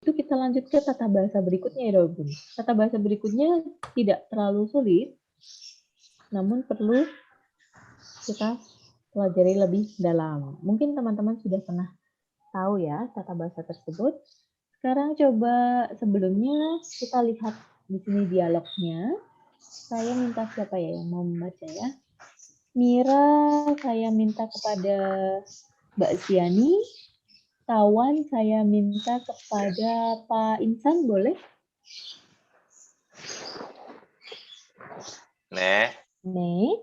itu kita lanjut ke tata bahasa berikutnya ya Robun. Tata bahasa berikutnya tidak terlalu sulit, namun perlu kita pelajari lebih dalam. Mungkin teman-teman sudah pernah tahu ya tata bahasa tersebut. Sekarang coba sebelumnya kita lihat di sini dialognya. Saya minta siapa ya yang mau membaca ya? Mira, saya minta kepada Mbak Siani. Tawan, saya minta kepada Pak Insan, boleh? 네. Nih,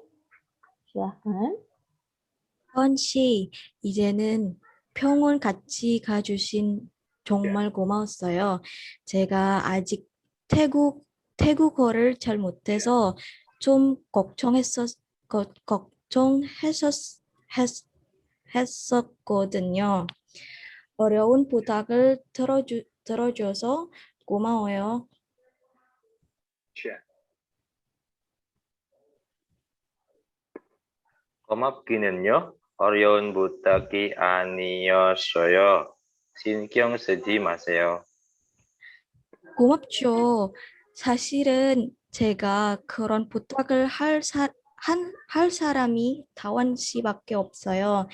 silahkan. 선 씨, 이제는 병원 같이 가주신 정말 고마웠어요. 제가 아직 태국어를 잘 못해서 좀 걱정했었거든요. 어려운 부탁을 들어줘서 고마워요. 고맙기는요. 어려운 부탁이 아니었어요. 신경 쓰지 마세요. 고맙죠. 사실은 제가 그런 부탁을 할 사람이 다원 씨밖에 없어요.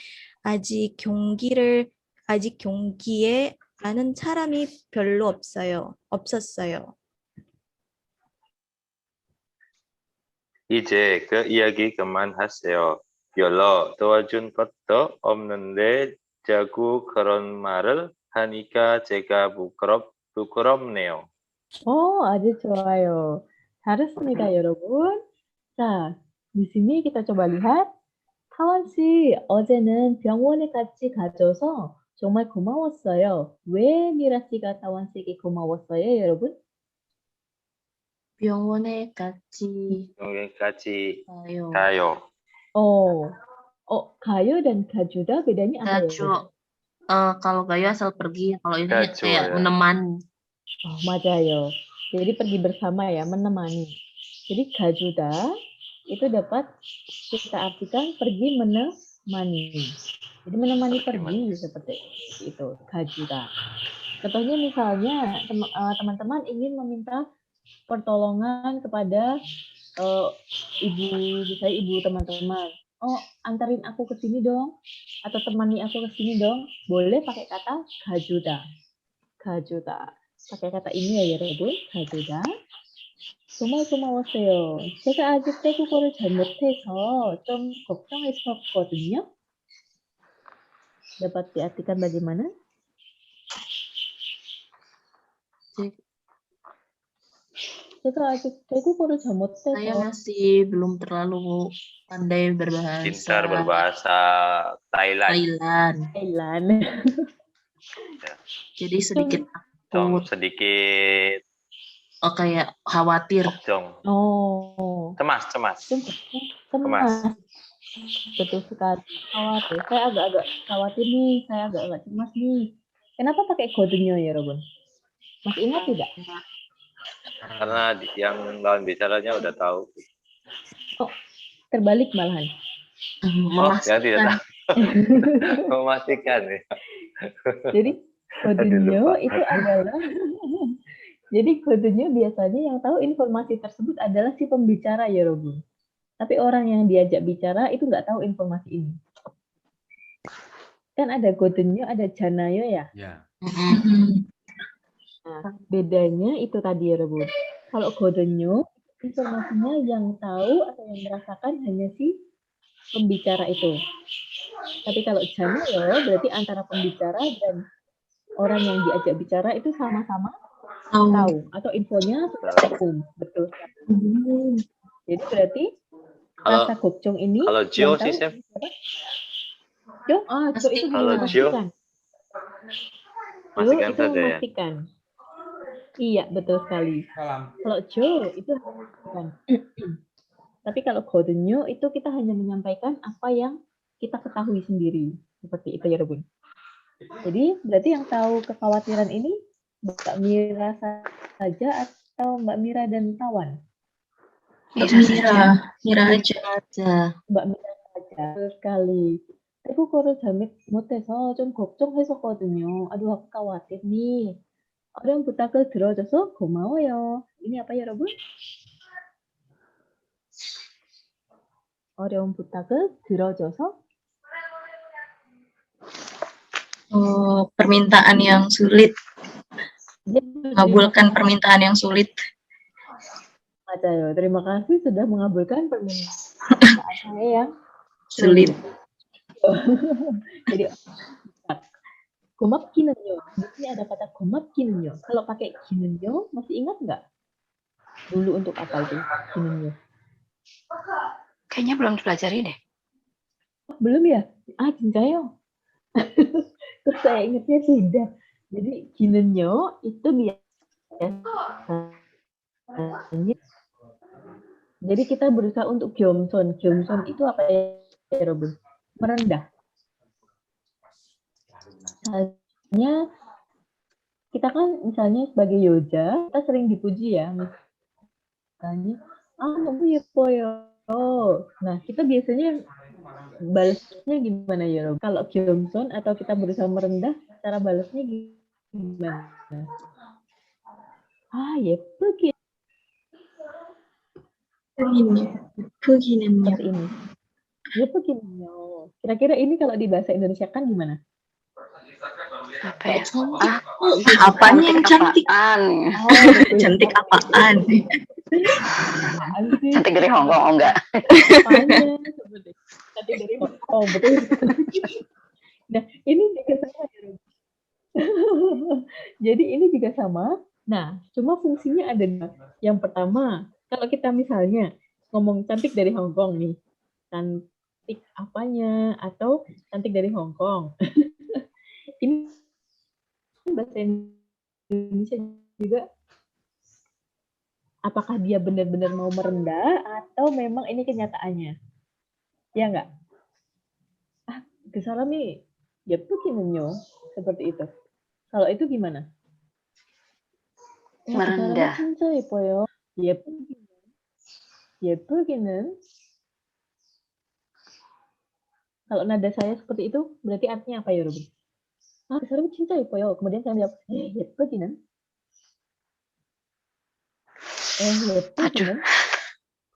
아직 경기에 아는 사람이 별로 없었어요. 이제 그 이야기 그만하세요. 별로 도와준 것도 없는데 자꾸 그런 말을 하니까 제가 부끄럽네요. 아주 좋아요. 잘했습니다, 여러분. 자, di sini kita coba lihat. 타원 씨, 어제는 병원에 같이 가줘서 정말 고마웠어요. 왜 미라 씨가 타원 씨에게 고마웠어요, 여러분? 병원에 같이 여기까지 가요. 가요. Kayo dan kajuda bedanya apa ya? Gajo. Kalau gayo asal pergi, kalau ini Gajo, kayak ya. menemani. 맞아요. Jadi pergi bersama ya, menemani. Jadi gajuda itu dapat kita artikan pergi menemani. Jadi menemani pergi seperti itu, gajuda. Contohnya misalnya teman-teman ingin meminta pertolongan kepada ibu teman-teman. Antarin aku ke sini dong, atau temani aku ke sini dong. Boleh pakai kata gajuda. Gajuda. Pakai kata ini ya 여러분. 가주다. 정말 고마웠어요. 제가 아직 태국어를 잘 못해서 좀 걱정했었거든요. Dapat diartikan bagaimana? Saya adik 태국어를 잘 못해서. Saya masih belum terlalu pandai berbahasa. Pintar berbahasa Thailand. Jadi sedikit takut. sedikit Kayak khawatir. Cemas. Cemas. Betul sekali. Khawatir. Saya agak-agak khawatir nih. Saya agak-agak cemas nih. Kenapa pakai kodenya ya, Robun? Masih ingat tidak? Karena yang lawan bicaranya udah tahu. Terbalik malahan. Ya tidak tahu. Memastikan ya. Jadi kodenya itu adalah jadi kodenya biasanya yang tahu informasi tersebut adalah si pembicara ya Robun. Tapi orang yang diajak bicara itu nggak tahu informasi ini. Kan ada kodenya, ada janayo ya. Ya. Nah, bedanya itu tadi ya Robun. Kalau kodenya informasinya yang tahu atau yang merasakan hanya si pembicara itu. Tapi kalau janayo berarti antara pembicara dan orang yang diajak bicara itu sama-sama tahu atau infonya umum. Betul. Jadi berarti rasa gokjong ini kalau Jio sih Chef. Jo itu memastikan. Jo itu memastikan. Iya, betul sekali. Kalau Jo itu memastikan. Tapi kalau kodenya itu kita hanya menyampaikan apa yang kita ketahui sendiri. Seperti itu ya, Rebun. Jadi berarti yang tahu kekhawatiran ini Mbak Mira saja atau Mbak Mira dan Tawan? Mira aja. Mbak Mira saja. Sekali. 태국어를 잘 못해서 좀 걱정했었거든요. 아주 aku khawatir nih. 어려운 부탁을 들어줘서 고마워요. Ini apa ya, 여러분? 어려운 부탁을 들어줘서 Oh, permintaan yang sulit. dia Mengabulkan permintaan yang sulit. 맞아요. Terima kasih sudah mengabulkan permintaan saya yang Sulit. Jadi 고맙기는요. Di sini ada kata 고맙기는요. Kalau pakai 기는요, masih ingat nggak? Dulu untuk apa itu 기는요? Kayaknya belum dipelajari deh. Oh, belum ya? 진짜요? Terus saya ingatnya sudah. Jadi 기는요 itu biasanya. Jadi kita berusaha untuk 겸손. 겸손 itu apa ya, Robin? Merendah. Misalnya kita kan misalnya sebagai yoja kita sering dipuji ya, misalnya 너무 예뻐요. Nah kita biasanya balasnya gimana ya, Rob? Kalau 겸손 atau kita berusaha merendah, cara balasnya gimana? 예쁘게. Yepugininyo. Seperti ini. 예쁘긴요. Kira-kira ini kalau di bahasa Indonesia kan gimana? Apa ya? Apanya yang cantik? Apaan? Cantik apaan? Cantik dari Hongkong, oh enggak? Apanya? Cantik dari Hongkong, betul. Nah, ini juga sama ya, Rob. Jadi ini juga sama. Nah, cuma fungsinya ada dua. Yang pertama, kalau kita misalnya ngomong cantik dari Hongkong nih, cantik apanya atau cantik dari Hongkong. Ini bahasa Indonesia juga. Apakah dia benar-benar mau merendah atau memang ini kenyataannya? Ya enggak? 그 사람이 예쁘기는요. Seperti itu. Kalau itu gimana? Merendah. 그 사람은 진짜 예뻐요. 예쁘기는. Kalau nada saya seperti itu, berarti artinya apa ya, Ruby? 그 사람이 진짜 예뻐요. Kemudian saya jawab, 예쁘기는. 예쁘기는.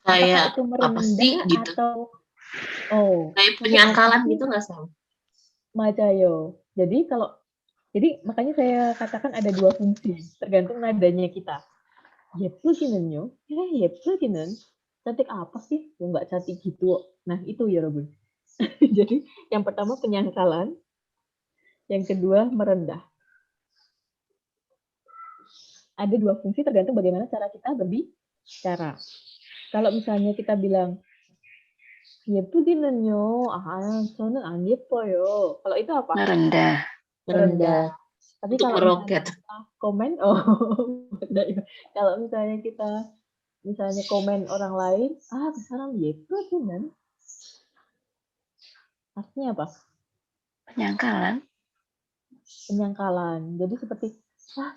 Kayak Apakah itu apa merendah sih gitu? atau Kayak penyangkalan gitu nggak Sam? 맞아요. Jadi makanya saya katakan ada dua fungsi, tergantung nadanya kita. 예쁘기는요? 예쁘기는. Cantik apa sih? Ya nggak cantik gitu. Nah, itu ya, Robin. Jadi, yang pertama penyangkalan, yang kedua merendah. Ada dua fungsi tergantung bagaimana cara kita berbicara. Kalau misalnya kita bilang 예쁘기는요. 저는 안 예뻐요. Kalau itu apa? Merendah. Tapi Untuk kalau meroket. misalnya kita komen, kalau misalnya kita komen orang lain, 그 사람 예쁘기는. Artinya apa? Penyangkalan. Jadi seperti,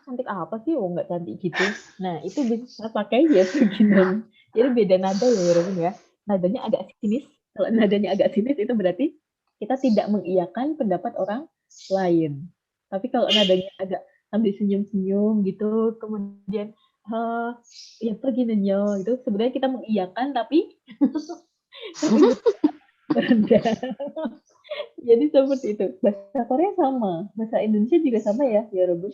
cantik apa sih? Nggak cantik gitu. Nah, itu bisa pakai 예쁘기는. Jadi beda nada ya, Robin ya. Nadanya agak sinis. Kalau nadanya agak sinis itu berarti kita tidak mengiyakan pendapat orang lain. Tapi kalau nadanya agak sambil senyum-senyum gitu, kemudian 예쁘기는요, itu sebenarnya kita mengiyakan tapi rendah. Jadi seperti itu. Bahasa Korea sama, bahasa Indonesia juga sama ya, Robin.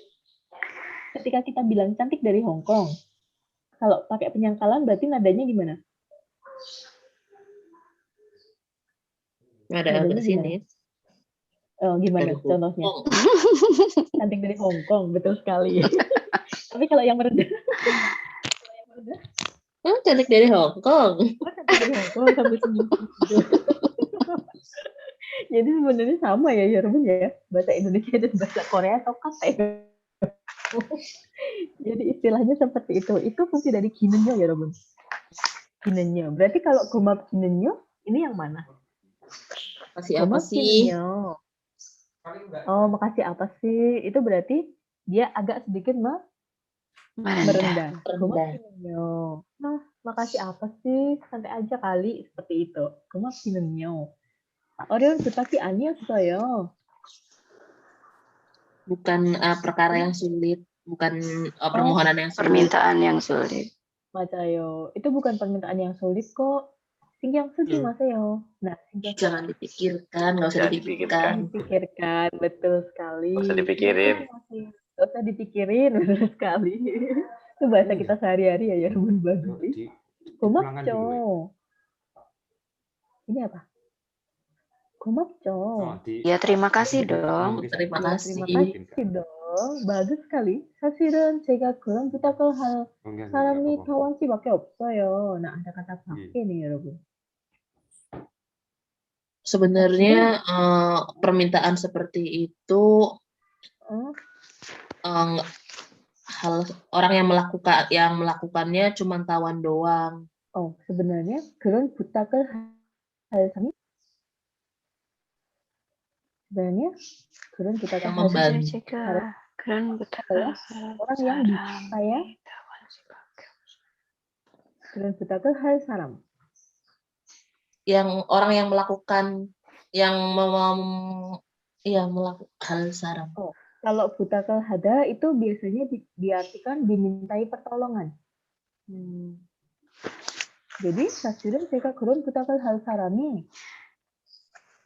Ketika kita bilang cantik dari Hong Kong, kalau pakai penyangkalan berarti nadanya gimana? Ada agak sinis. Gimana contohnya? Cantik dari Hong Kong, betul sekali. Tapi kalau yang merendah? Cantik dari Hong Kong. Cantik dari Hong Kong sambil senyum. Jadi sebenarnya sama ya, Robin ya. Bahasa Indonesia dan bahasa Korea atau kata. Jadi istilahnya seperti itu. Itu fungsi dari 기는요, 여러분. 기는요. Berarti kalau 고맙기는요, ini yang mana? Masih apa sih? Makasih apa sih? Itu berarti dia agak sedikit merendah. 고맙기는요. Makasih apa sih? Santai aja kali, seperti itu. 고맙기는요. 어려운 부탁이 아니었어요. Bukan perkara yang sulit. bukan permohonan yang sulit. Permintaan yang sulit. 맞아요. Itu bukan permintaan yang sulit kok. 신경 쓰지 마세요. Nah, 신경 Jangan dipikirkan, nggak usah Jangan dipikirkan. dipikirkan, betul sekali. Nggak usah dipikirin. Nggak usah dipikirin, betul sekali. Itu bahasa kita sehari-hari ya, Bun Baguli. 고맙죠. Ini apa? 고맙죠. Ya terima kasih dong. Terima Ya, kasih. terima kasih dong. Bagus sekali. 사실은 제가 그런 부탁을 할 사람이 타원 씨밖에 없어요. Nah, ada kata 밖에 nih, 여러분. Sebenarnya permintaan seperti itu hal orang yang melakukannya cuma tawan doang. Oh, sebenarnya 그런 부탁을 할 사람이 sebenarnya 그런 부탁을 Yang 할 사람이 membantu. Jika keren adalah orang yang saya 그런 부탁을 할 사람. Yang orang yang melakukan melakukan hal saran. Kalau butakal hada itu biasanya diartikan dimintai pertolongan. Jadi sa실은 제가 그런 부탁을 할 사람이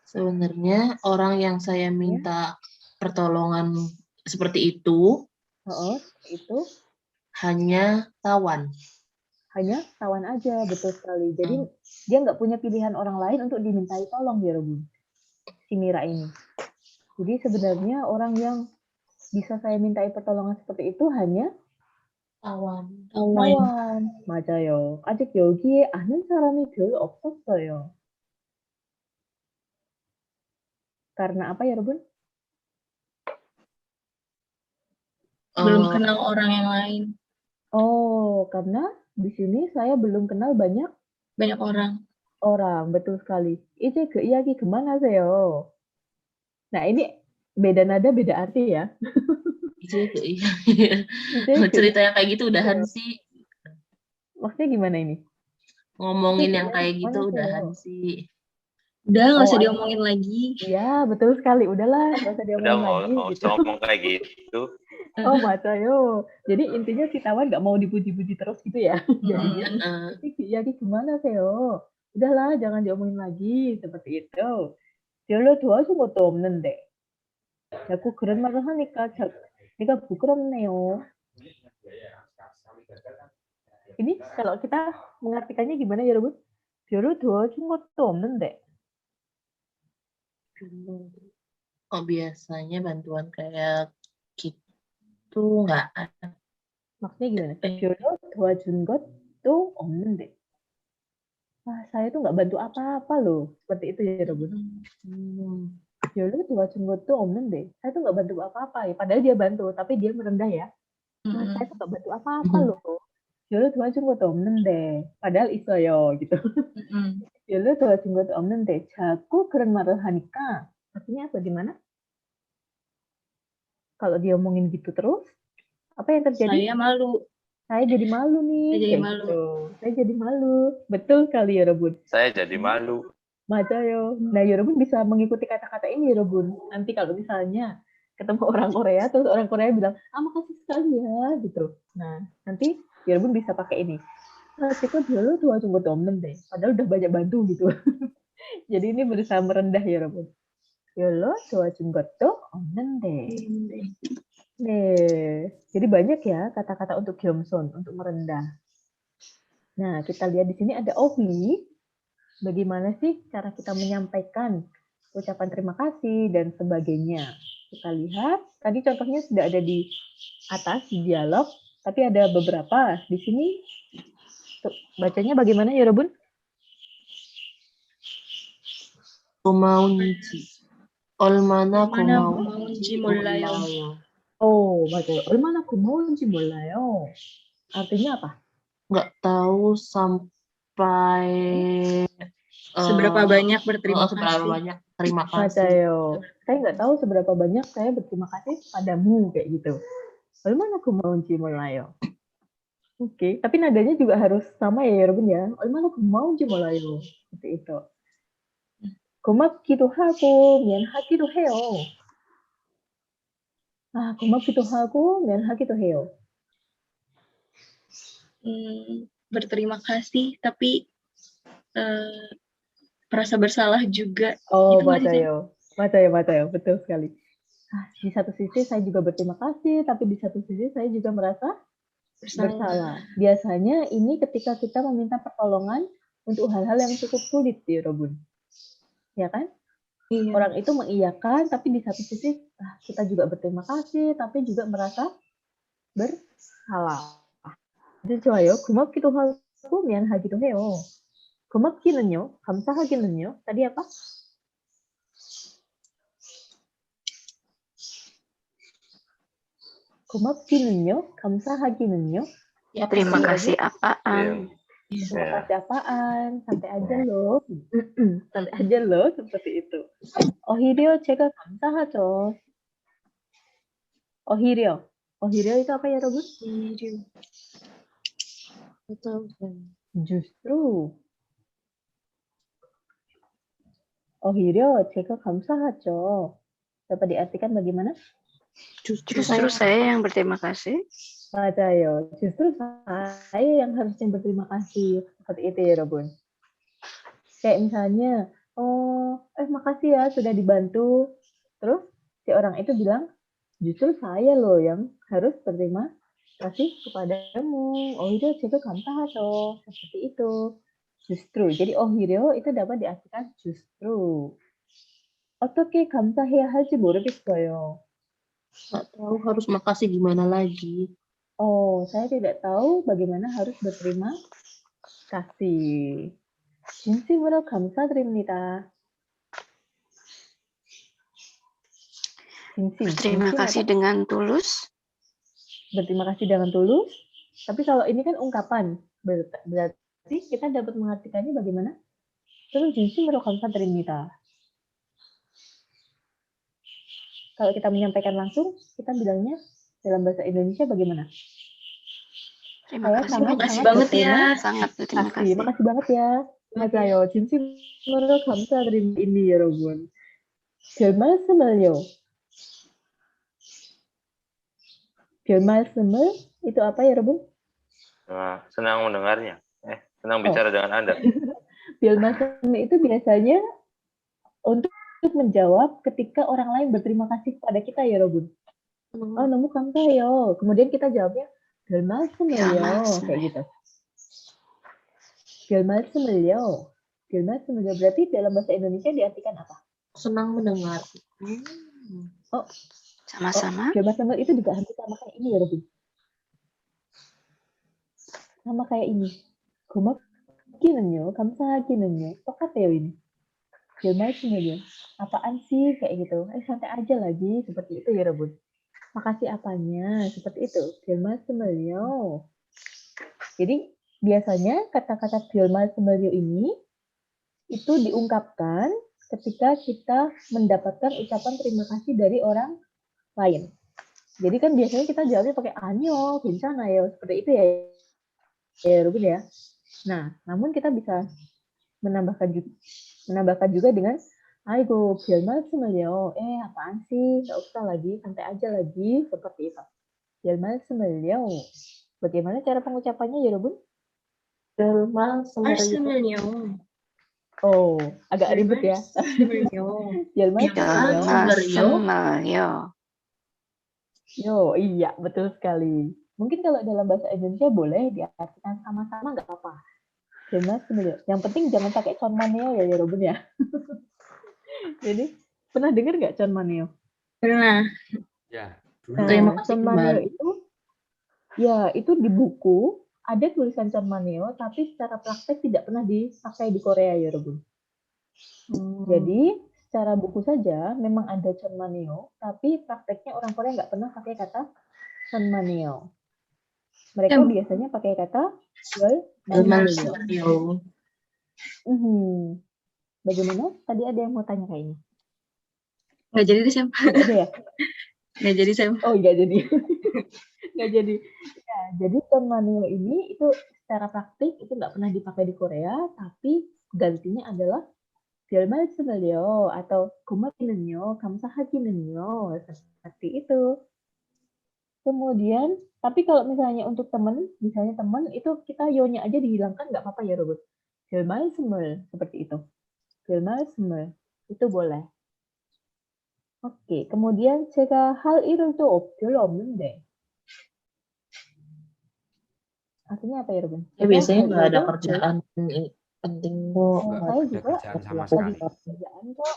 Sebenarnya orang yang saya minta pertolongan seperti itu hanya tawan. Hanya tawan aja, betul sekali. Jadi dia nggak punya pilihan orang lain untuk dimintai tolong, ya Rebun. Si Mira ini. Jadi sebenarnya orang yang bisa saya mintai pertolongan seperti itu hanya tawan. 맞아요. 아직 여기에 아는 사람이 별로 없었어요. Karena apa ya, Rebun? Belum kenal orang yang lain. Oh, karena di sini saya belum kenal banyak orang. Betul sekali. 이제 그 이야기 그만하세요. Nah, ini beda nada, beda arti ya. Cerita yang kayak gitu udahan sih. Maksudnya gimana ini? Ngomongin yang kayak gitu udahan sih. Udah, nggak usah diomongin lagi. Iya, betul sekali. Udahlah, nggak usah diomongin lagi. Udah Gitu. ngomong kayak gitu. Oh, 맞아요. Jadi intinya si Tawan nggak mau dipuji-puji terus gitu ya. Jadinya, 이야기 그만하세요. Udahlah, jangan diomongin lagi. Seperti itu. 별로 도와준 것도 없는데. 자꾸 그런 말을 하니까 내가 부끄럽네요. Ini kalau kita mengartikannya gimana ya, Rebun? 별로 도와준 것도 없는데. Oh, biasanya bantuan kayak gitu nggak ada. Maksudnya gimana? 별로 도와준 것도 없는데. Wah, saya tuh nggak bantu apa-apa loh. Seperti itu ya, Rebun. 별로 도와준 것도 없는데. Saya tuh nggak bantu apa-apa ya. Padahal dia bantu, tapi dia merendah ya. Nah, saya tuh nggak bantu apa-apa loh. 별로 도와준 것도 없는데. Padahal 있어요 gitu. 별로 도와준 것도 없는데. 자꾸 그런 말을 하니까. Artinya apa? Gimana? Kalau dia omongin gitu terus, apa yang terjadi? Saya malu. Saya jadi malu nih. Saya jadi malu. Gitu. Saya jadi malu. Betul sekali ya, Rebun. Saya jadi malu. 맞아요. Nah, Yorobun bisa mengikuti kata-kata ini, Yorobun. Nanti kalau misalnya ketemu orang Korea, terus orang Korea bilang, makasih sekali ya, gitu. Nah, nanti Yorobun bisa pakai ini. Kita dulu doa준 것도 없는데. Padahal udah banyak bantu gitu. Jadi ini berusaha merendah, Yorobun. 별로 도와준 것도 없는데. Nih, jadi banyak ya kata-kata untuk 겸손, untuk merendah. Nah, kita lihat di sini ada Ovi. Bagaimana sih cara kita menyampaikan ucapan terima kasih dan sebagainya. Kita lihat, tadi contohnya sudah ada di atas, di dialog, tapi ada beberapa. Di sini, tuh, bacanya bagaimana ya, Robun? 고마운지. 얼마나 고마운지 몰라요. Oh, 맞아요. 얼마나 고마운지 몰라요. Artinya apa? Nggak tahu sampai Seberapa banyak berterima seberapa kasih. banyak terima kasih. 맞아요. Saya nggak tahu seberapa banyak saya berterima kasih padamu kayak gitu. 얼마나 고마운지 몰라요. Oke, tapi nadanya juga harus sama ya, Robin ya. 얼마나 고마운지 몰라요. Seperti itu. 고맙기도 하고 미안하기도 해요. 고맙기도 하고 미안하기도 해요. Berterima kasih, tapi merasa bersalah juga. Oh, Gitu nggak sih, Sam? 맞아요. Betul sekali. Di satu sisi saya juga berterima kasih, tapi di satu sisi saya juga merasa bersalah. Biasanya ini ketika kita meminta pertolongan untuk hal-hal yang cukup sulit, ya Robun. Ya kan? Iya. Orang itu mengiyakan, tapi di satu sisi kita juga berterima kasih, tapi juga merasa bersalah. Jadi 좋아요. 고맙기도 하고 미안하기도 해요. 고맙기는요? 감사하기는요? Tadi apa? 고맙기는요? 감사하기는요? Ya, Terima Sekali kasih lagi. apaan? Terima Ya. kasih apaan? Santai aja loh. Santai aja loh, seperti itu. 오히려 제가 감사하죠. 오히려 itu apa ya, Robun? Justru. 오히려 제가 감사하죠. Dapat diartikan bagaimana? Justru saya yang berterima kasih. 맞아요. Justru saya yang harusnya berterima kasih. Seperti itu ya, Robun. Kayak misalnya, makasih ya sudah dibantu. Terus si orang itu bilang, justru saya loh yang harus berterima kasih kepadamu. 오히려 제가 감사하죠. Seperti itu. Justru. Jadi 오히려 itu dapat diartikan justru. 어떻게 감사해야 할지 모르겠어요. nggak tahu harus makasih gimana lagi. Saya tidak tahu bagaimana harus berterima kasih. 진심으로 감사드립니다. Berterima kasih apa? dengan tulus. Berterima kasih dengan tulus. Tapi kalau ini kan ungkapan, berarti kita dapat mengartikannya bagaimana? Terus 진심으로 감사드립니다. Kalau kita menyampaikan langsung, kita bilangnya dalam bahasa Indonesia bagaimana? Terima kasih Terima banyak. kasih banget ya. Sangat berterima kasih. Makasih banget ya. 맞아요. 진심으로 감사드립니다. ini 여러분. 별 말씀을요. 별 말씀을 itu apa ya, Robun? Senang mendengarnya. Senang bicara dengan Anda. 별 말씀 itu biasanya untuk menjawab ketika orang lain berterima kasih kepada kita ya, Robun. 너무 감사해요. Kemudian kita jawabnya 별 말씀을요. Kayak gitu. 별 말씀을요. 별 말씀을요. Berarti dalam bahasa Indonesia diartikan apa? Senang mendengar. Sama-sama. 별 말씀을 itu juga hampir sama kayak ini ya, Robin. Sama kayak ini. 고맙기는요, 감사하기는요. 똑같아요 ini. 별 말씀을요. Apaan sih kayak gitu? Santai aja lagi seperti itu ya, Robin. Makasih apanya? Seperti itu. 별 말씀을요. Jadi biasanya kata-kata 별 말씀을요 ini itu diungkapkan ketika kita mendapatkan ucapan terima kasih dari orang lain. Jadi kan biasanya kita jawabnya pakai 안녕, 괜찮아요. Seperti itu ya. Ya, Robin ya. Nah, namun kita bisa menambahkan juga dengan 아이고, 별 말씀을요. apaan sih? Nggak usah lagi, santai aja lagi. Seperti itu. 별 말씀을요. Bagaimana cara pengucapannya ya, Robin? 별 말씀을요. Agak ribet ya. 별 말씀을요. Iya, betul sekali. Mungkin kalau dalam bahasa Indonesia boleh diartikan sama-sama, nggak apa-apa. Yang penting jangan pakai conmaneo ya, Robin ya. Jadi, pernah dengar nggak conmaneo? Pernah. Ya, Terima kasih conmaneo kembali. itu di buku ada tulisan conmaneo, tapi secara praktek tidak pernah dipakai di Korea ya, Robin. Jadi secara buku saja memang ada conmaneo, tapi prakteknya orang Korea nggak pernah pakai kata conmaneo. Mereka biasanya pakai kata 별 말씀을요. Bagaimana? Tadi ada yang mau tanya kayaknya. Nggak jadi deh, Sam. Ada ya? Nggak jadi, Sam. Nggak jadi. Nggak jadi. Ya, jadi conmaneo ini itu secara praktik itu nggak pernah dipakai di Korea, tapi gantinya adalah 별 말씀을요 atau 고맙기는요, 감사하기는요. Seperti itu. Kemudian, tapi kalau misalnya untuk teman, misalnya teman itu kita yo-nya aja dihilangkan nggak apa-apa ya, Robert. Gemeinsame, seperti itu. Gemeinsame, itu boleh. Oke, kemudian 제가 할 일은 또 별로 없는데. Artinya apa ya, Ruben? Ya, biasanya nggak ada itu kerjaan penting kok. saya Nggak ada juga kerjaan sama lagi sekali. kerjaan kok.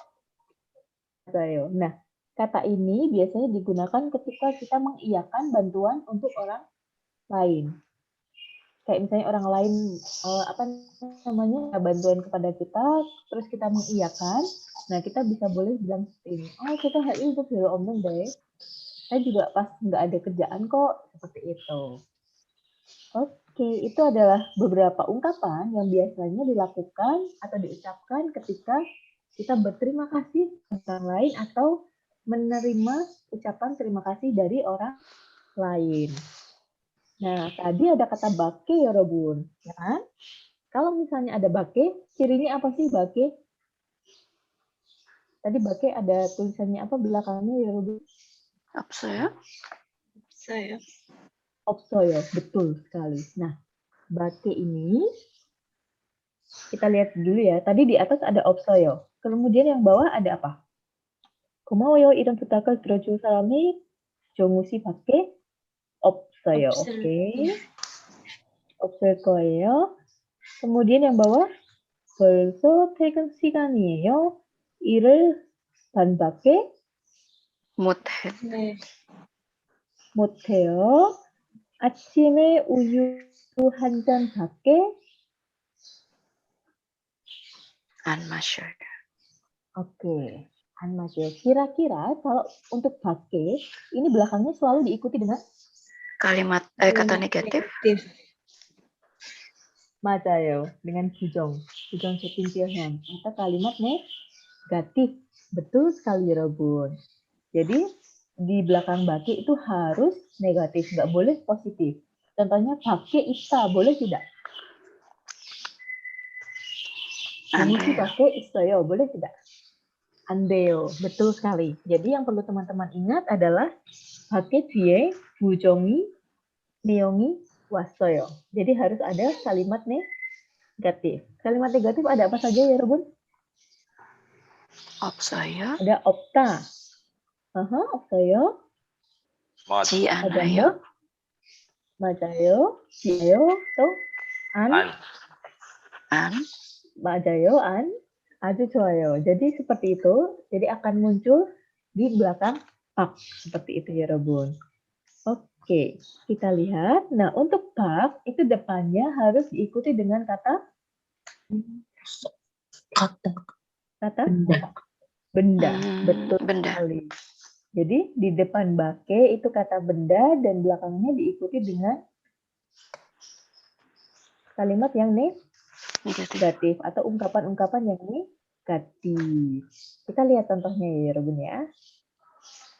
Saya. Nah, kata ini biasanya digunakan ketika kita mengiyakan bantuan untuk orang lain. Kayak misalnya orang lain apa namanya bantuan kepada kita, terus kita mengiyakan. Nah, kita bisa boleh bilang seperti ini. Oh, kita hari itu belum omong deh. Saya juga pas nggak ada kerjaan kok, seperti itu. Oke, itu adalah beberapa ungkapan yang biasanya dilakukan atau diucapkan ketika kita berterima kasih kepada orang lain atau menerima ucapan terima kasih dari orang lain. Nah, tadi ada kata bake ya, Robun. Ya kan? Kalau misalnya ada bake, cirinya apa sih bake? Tadi bake ada tulisannya apa belakangnya ya, Robun? 없어요? Saya. Opsoyo, betul sekali. Nah, bake ini kita lihat dulu ya. Tadi di atas ada opsoyo. Kemudian yang bawah ada apa? 고마워요. 이런 부탁을 들어줄 사람이 정우씨 밖에 없어요. 없을- 오케이. 없을 거예요. kemudian yang bawah 벌써 퇴근 시간이에요. 일을 반밖에 못해. 네. 못해요. 아침에 우유 한 잔밖에 안 마셔요. Oke, an masyur. Kira-kira kalau untuk bake, ini belakangnya selalu diikuti dengan Kalimat kata negatif. 맞아요. dengan 부정 setting atau kalimat negatif. Betul sekali, Robun. Jadi, di belakang bake itu harus negatif, nggak boleh positif. Contohnya, bake ista, boleh tidak? 안 Fungsi 돼요. bake 있어요, boleh tidak? Andeo, betul sekali. Jadi yang perlu teman-teman ingat adalah bake 뒤에 부정이, neongi, was어요. Jadi harus ada kalimat negatif. Kalimat negatif ada apa saja ya, Robun? 없어요. Ada 없다. 없어요. 지 Ada 않아요. 맞아요. 지요. 또 An. 안. 맞아요. an. Aja 좋아요. Jadi seperti itu. Jadi akan muncul di belakang pak. Seperti itu ya, Robun. Oke, kita lihat. Nah, untuk pak itu depannya harus diikuti dengan kata Benda. benda. Betul benda. sekali. Jadi di depan bake itu kata benda dan belakangnya diikuti dengan kalimat yang negatif. negatif atau ungkapan-ungkapan yang negatif. Kita lihat contohnya ya, Robun ya.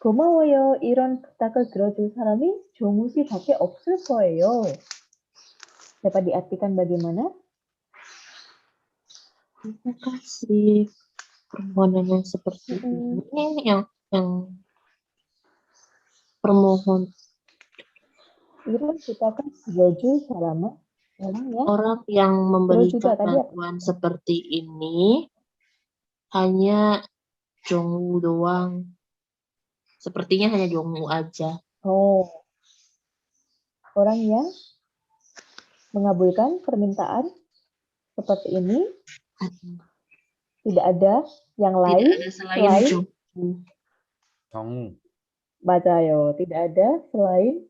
고마워요. 이런 부탁을 들어줄 사람이 종우 씨 밖에 없을 거예요. Dapat diartikan bagaimana? Terima kasih. Permohonan yang seperti ini yang permohon 이런 부탁을 들어줄 사람은 orang yang memberikan juga tadi bantuan seperti ini hanya Jongwoo doang. Sepertinya hanya Jongwoo aja. Oh, orang yang mengabulkan permintaan seperti ini tidak ada yang lain Tidak ada selain Jongwoo. 정우. 맞아요. Tidak ada selain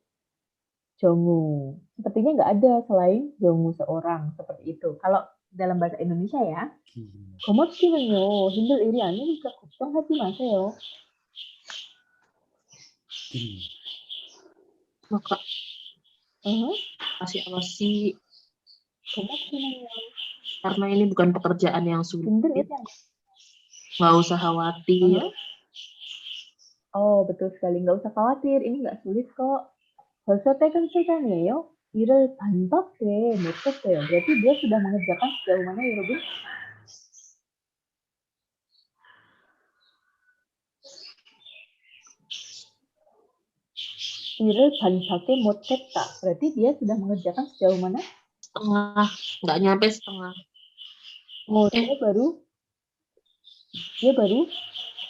Jongwoo. Sepertinya nggak ada selain Jongwoo seorang seperti itu. Kalau dalam bahasa Indonesia ya, 고맙기는요. 힘들 일이 아니니까 걱정하지 마세요. Maka awasi 고맙기는요. karena ini bukan pekerjaan yang sulit. 힘들 일이 아니. Nggak usah khawatir. Oh, betul sekali. Nggak usah khawatir. Ini nggak sulit kok. 벌써 퇴근 시간이에요. 일을 반밖에 못했어요. Berarti dia sudah mengerjakan sejauh mana ya, Robin? 일을 반밖에 못했다. Berarti dia sudah mengerjakan sejauh mana? Setengah, nggak nyampe setengah. Oh, dia baru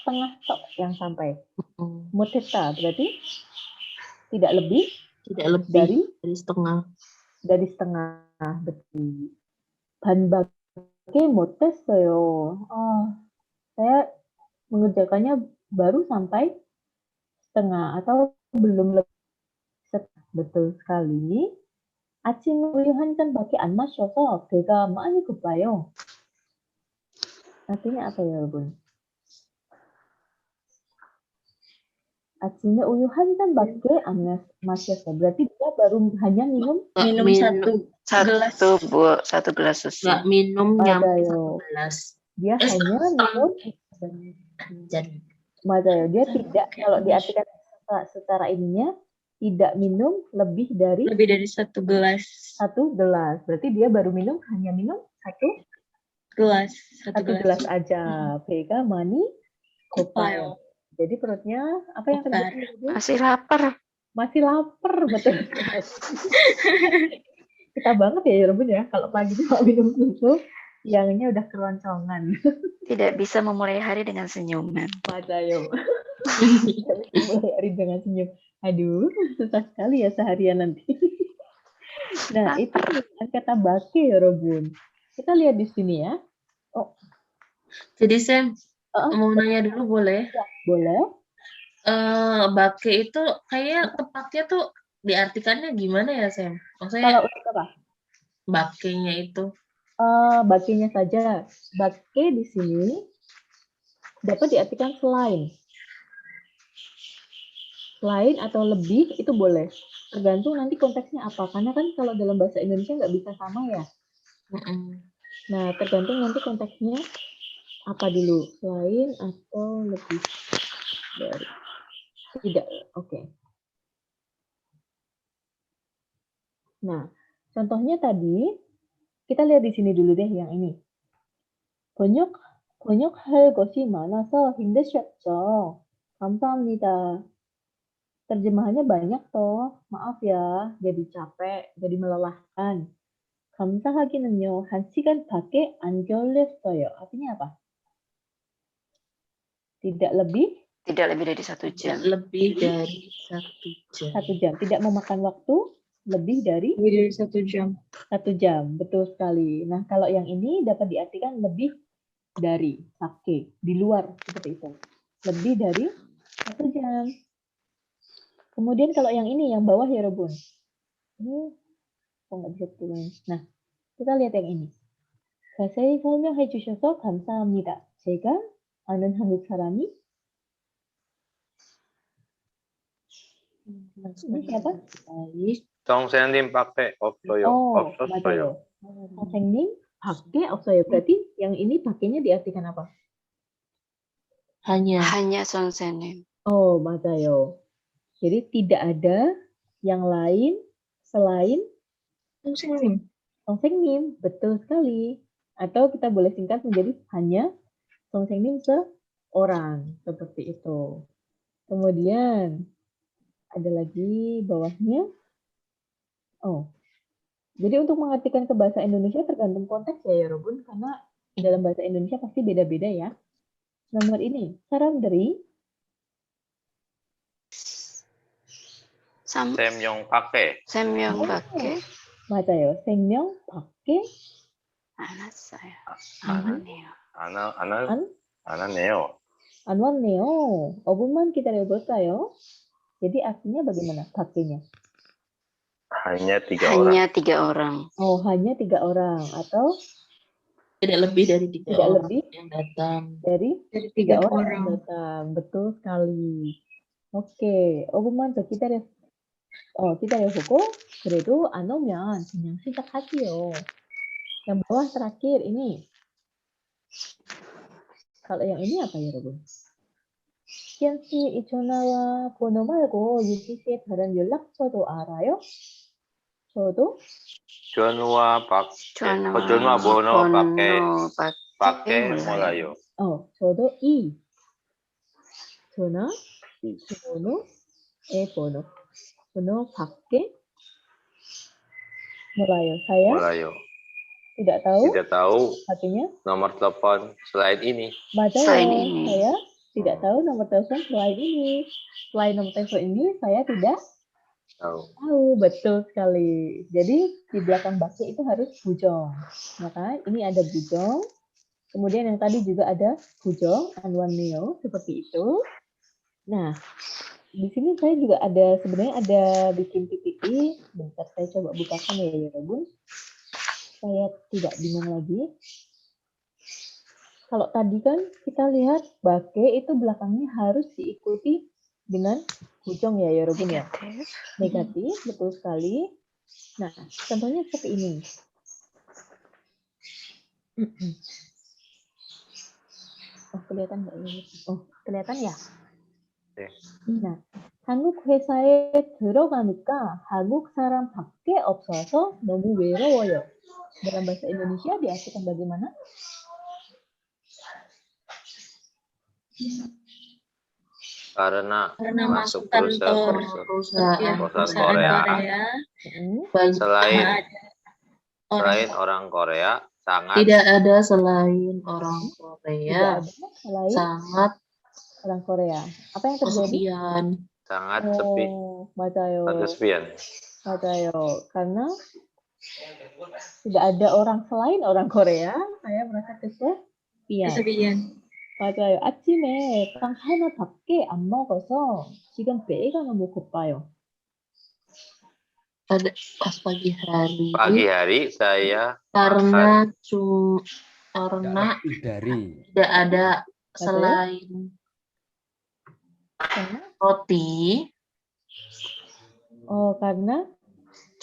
setengah tok yang sampai. 못했다 berarti tidak lebih Tidak lebih dari setengah. betul. 반밖에 못했어요. Saya mengerjakannya baru sampai setengah atau belum lebih setengah. Betul sekali. 아침에 우유 한 잔밖에 안 마셔서 배가 많이 고파요. Artinya apa ya, 여러분? 아침에 우유 한 잔밖에 안 마셨어. Berarti dia baru hanya minum Minum Satu gelas susu. Nggak minum nyampe 맞아요. 1 gelas. Dia hanya minum 맞아요. Dia tidak kalau diartikan secara ininya tidak minum lebih dari 1 gelas. 1 gelas. Berarti dia baru hanya minum 1 Gelas. 1 gelas aja. 배가 많이 고파요. Jadi perutnya apa yang terjadi? Masih lapar. Masih lapar, betul. Kita banget ya, Robin ya. Kalau pagi cuma minum susu, siangnya udah keroncongan. Tidak bisa memulai hari dengan senyuman. Madayo. Tidak bisa mulai hari dengan senyum. Aduh, susah sekali ya seharian nanti. Nah, itu kata bake ya, Robin. Kita lihat di sini ya. Oh. Jadi Sam, mau nanya dulu boleh? Ya, boleh. Bake itu kayak tepatnya tuh diartikannya gimana ya Sam? Maksudnya Kalau untuk apa? bakenya itu? Bakenya saja. Bake di sini dapat diartikan selain. Selain atau lebih itu boleh. Tergantung nanti konteksnya apa. Karena kan kalau dalam bahasa Indonesia nggak bisa sama ya. Nah, tergantung nanti konteksnya apa dulu. Selain atau lebih dari. Tidak. Oke. Nah, contohnya tadi kita lihat di sini dulu deh yang ini. 번역할 것이 많아서 힘드셨죠. 감사합니다. Terjemahannya banyak toh. Maaf ya, jadi capek, jadi melelahkan. 감사하기는요, 1시간밖에 안 걸렸어요. Artinya apa? Tidak lebih dari 1 jam. Lebih dari 1 jam. 1 jam. Tidak memakan waktu lebih dari 1 jam. 1 jam. Betul sekali. Nah, kalau yang ini dapat diartikan lebih dari, pakai, di luar, seperti itu. Lebih dari 1 jam. Kemudian kalau yang ini, yang bawah ya, Robun. Ini kok nggak bisa turun. Nah, kita lihat yang ini. 자세히 설명해 주셔서 감사합니다. 제가 아는 한국 사람이 ini siapa? 선생님 밖에 없어요. 없었어요. 맞아요. 선생님 밖에 없어요. Berarti yang ini pakainya diartikan apa? Hanya. 선생님. Oh, 맞아요. Jadi tidak ada yang lain selain 선생님. Betul sekali. Atau kita boleh singkat menjadi hanya 선생님 seorang. Seperti itu. Kemudian ada lagi bawahnya. Oh. Jadi untuk mengartikan ke bahasa Indonesia tergantung konteks ya, Robun. Karena dalam bahasa Indonesia pasti beda-beda ya. Nomor ini, 사람들이 생명 밖에. 맞아요. 생명 밖에 안 왔네요. 안 왔네요. 5분만 기다려볼까요? Jadi artinya bagaimana pakainya? Hanya 3 orang. Oh, hanya 3 orang. Atau tidak lebih dari 3 tidak orang lebih yang datang. Dari 3 orang yang datang. Betul sekali. 오케이. 5분만 더 기다려보고 그래도 안 오면 그냥 시작하지요. Yang bawah terakhir ini. Kalau yang ini apa ya, 여러분? 희연 씨, 이 전화와 번호 말고 유지 씨의 다른 연락처도 알아요? 저도 전화 번호 밖에 몰라요. 저도 전화 번호의 번호 Benar, pakai Melayu. Saya Melayu. tidak tahu Tidak tahu artinya. nomor telepon selain ini. Selain 맞아요. ini. Saya tidak tahu nomor telepon selain ini. Selain nomor telepon ini, saya tidak Tahu. tahu. Betul sekali. Jadi di belakang bakti itu harus bujong. Ya kan? Ini ada bujong. Kemudian yang tadi juga ada bujong, anwaneo, seperti itu. Nah, di sini saya juga ada, sebenarnya ada bikin PPT. Bentar, saya coba bukakan ya, Bun. Saya tidak bingung lagi. Kalau tadi kan kita lihat bake itu belakangnya harus diikuti dengan bujong ya, Bun ya. Negatif. Negatif, betul sekali. Nah, contohnya seperti ini. Oh, kelihatan nggak ini? Oh, kelihatan ya? Oke. Nah, 한국 회사에 들어가니까 한국 사람 밖에 없어서 너무 외로워요. Dalam bahasa Indonesia diartikan bagaimana? Karena Karena masuk masuk kantor perusahaan perusahaan Korea, banyak, selain orang orang Korea sangat tidak ada selain orang Tidak Korea, ada selain sangat orang Korea. Apa yang terjadi? kesepian. sangat sepi. Oh, 맞아요. Kesepian. 맞아요. Karena tidak ada orang selain orang Korea, saya merasa kesepian. kesepian. 맞아요. 아침에 빵 하나밖에 안 먹어서 지금 배가 너무 고파요. Pada pas pagi hari, Pagi hari saya karena makan karena lebih dari tidak ada selain Karena, roti, karena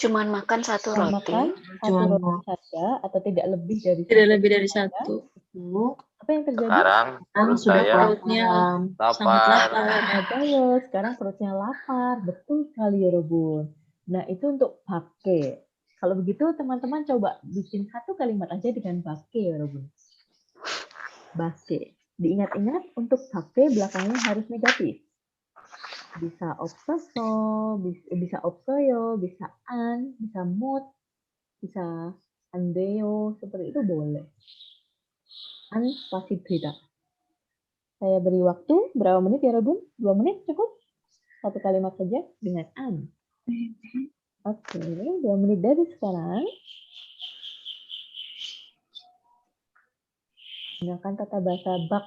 Cuman makan satu cuma roti. makan satu Cuma roti saja atau tidak lebih dari Tidak satu lebih dari saja. satu. itu Apa yang terjadi? sekarang perut sudah saya Perutnya kelaparan. sangat lapar. lapar. 맞아요. Sekarang perutnya lapar. Betul sekali ya, Robun. Nah, itu untuk bake. Kalau begitu, teman-teman coba bikin satu kalimat aja dengan bake ya, Robun. Bake. Diingat-ingat, untuk bake belakangnya harus negatif. Bisa 없어서, bisa 없어요, bisa an, bisa 못, bisa 안 돼요. Seperti itu boleh. An pasti tidak. Saya beri waktu berapa menit ya, Robun? 2 menit cukup? Satu kalimat saja dengan an. Oke, 2 menit dari sekarang. Gunakan tata bahasa bak.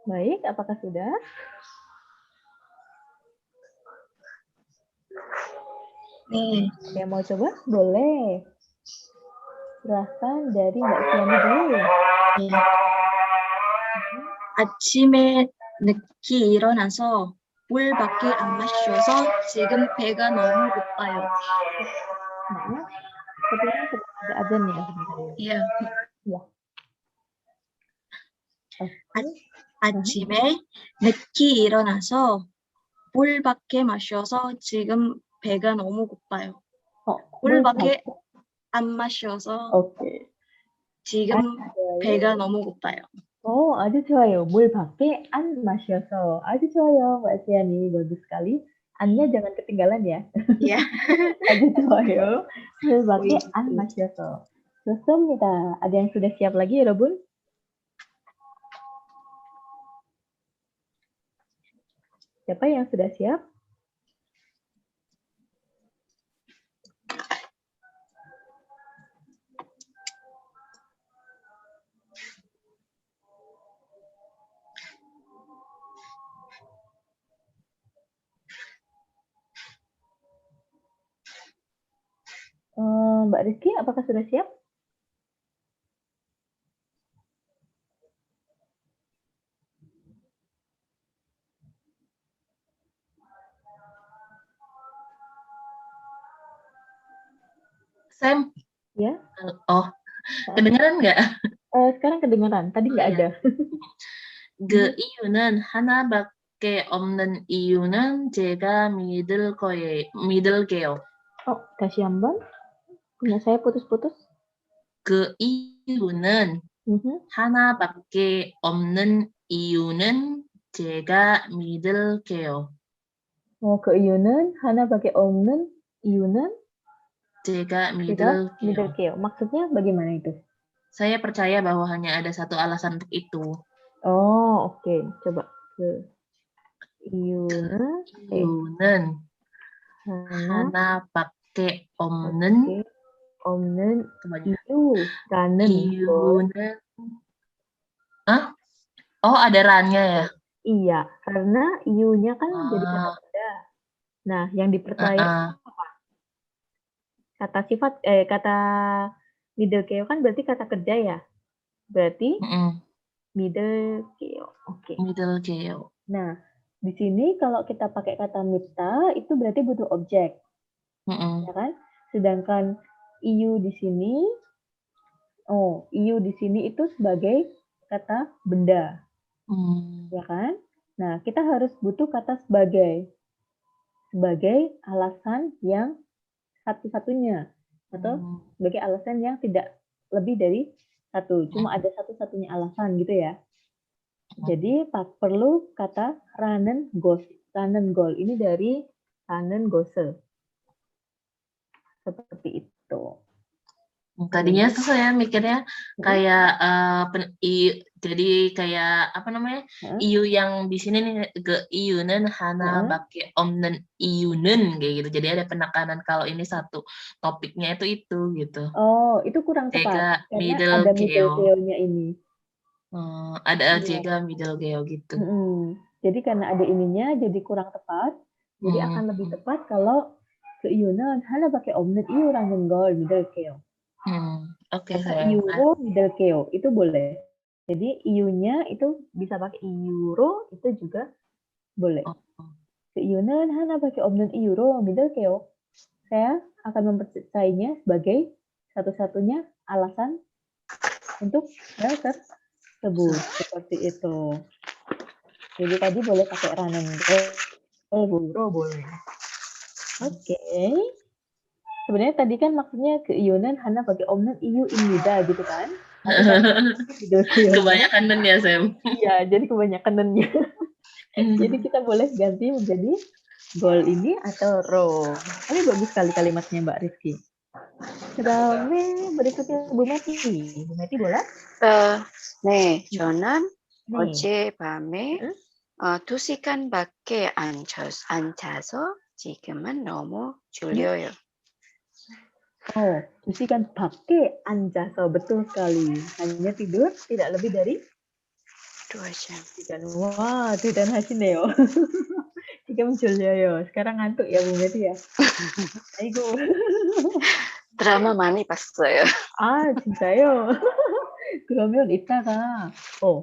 Baik, apakah sudah? 네. Ada yang mau coba? Boleh. Silahkan dari Mbak Siani dulu. 네. 아침에 늦게 일어나서 물밖에 안 마셔서 지금 배가 너무 고파요. Maaf, sepertinya sedang ada azan ya sebentar ya. 예. Ya. Oke. 아침에 늦게 일어나서 물밖에 마셔서 지금 배가 너무 고파요. Oh, 물밖에 안 마셔서 Oke. 지금 배가 너무 고파요. Oh, aja 좋아요. 물 밖에 안 마셔서. 아주 좋아요, Mbak Siani. Bagus sekali. Annya jangan ketinggalan ya. 예. 아주 좋아요. 물 밖에 안 마셔서. 좋습니다. Ada yang sudah siap lagi, 여러분? Siapa yang sudah siap? Mbak Rizky, apakah sudah siap? Sam, Ya. oh, kedengeran nggak? Sekarang kedengaran. Tadi nggak Iya. ada. 그 이유는 하나밖에 없는 이유는 제가 믿을게요. Oh, 다시 한번. Punya saya putus-putus. 그 이유는 하나밖에 없는 이유는 제가 믿을게요. 그 이유는 하나밖에 없는 이유는 제가 제가 믿을게요. 믿을게요. Maksudnya bagaimana itu? Saya percaya bahwa hanya ada satu alasan untuk itu. Oh, oke. Coba ke 이유는 이유는 하나밖에 없는 없는 이유라는 이유는 Oh, ada rannya ya? Iya, karena iunya kan jadi kata benda. Nah, yang dipercaya apa? Kata sifat kata middelkeo kan berarti kata kerja ya. Berarti middelkeo. Oke. Middelkeo. Nah, di sini kalau kita pakai kata mita itu berarti butuh objek. Ya kan? Sedangkan iu di sini itu sebagai kata benda. Ya kan? Nah, kita harus butuh kata sebagai alasan yang satu-satunya atau sebagai alasan yang tidak lebih dari satu. Cuma ada satu-satunya alasan gitu ya. Jadi perlu kata ranen gol. Ini dari ranen gose. Seperti itu. Tadinya tuh saya mikirnya kayak jadi kayak apa namanya iu yang di sini nih ke iunen 하나밖에 없는 이유는 kayak gitu. Jadi ada penekanan kalau ini satu topiknya itu gitu. Oh, itu kurang tepat. Karena ada middelkeo-nya ini. Ada juga middelkeo gitu. Jadi karena ada ininya jadi kurang tepat. Jadi akan lebih tepat kalau ke iunen 하나밖에 없는 이유라는 걸 middelkeo. Oke, euro middelkeo itu boleh. Jadi iunya itu bisa pakai euro itu juga boleh. Iu는 하나밖에 없는 euro middelkeo. Saya akan mempercayainya sebagai satu-satunya alasan untuk hal tersebut. Seperti itu. Jadi tadi boleh pakai ranen euro boleh. Oke. Sebenarnya tadi kan maksudnya keiunan hana pakai omnen iu inida gitu kan? Kebanyakan nen ya Sam. Iya, jadi kebanyakan nennya. Jadi kita boleh ganti menjadi gol ini atau ro. Tapi bagus sekali kalimatnya Mbak Rizky. 그다음에 berikutnya Bu Meti. Bu Meti boleh? 네, 저는 어젯밤에 2시간밖에 안 자서 지금은 너무 졸려요. Oh, Susi kan pakai 앉아서, betul sekali. Hanya tidur tidak lebih dari 2 jam. 3 jam. Wah, 대단하시네요. 지금 졸려요. sekarang ngantuk ya, Bu Meti ya? 아이고. 드라마 많이 봤어요. 아, 진짜요? 그러면 이따가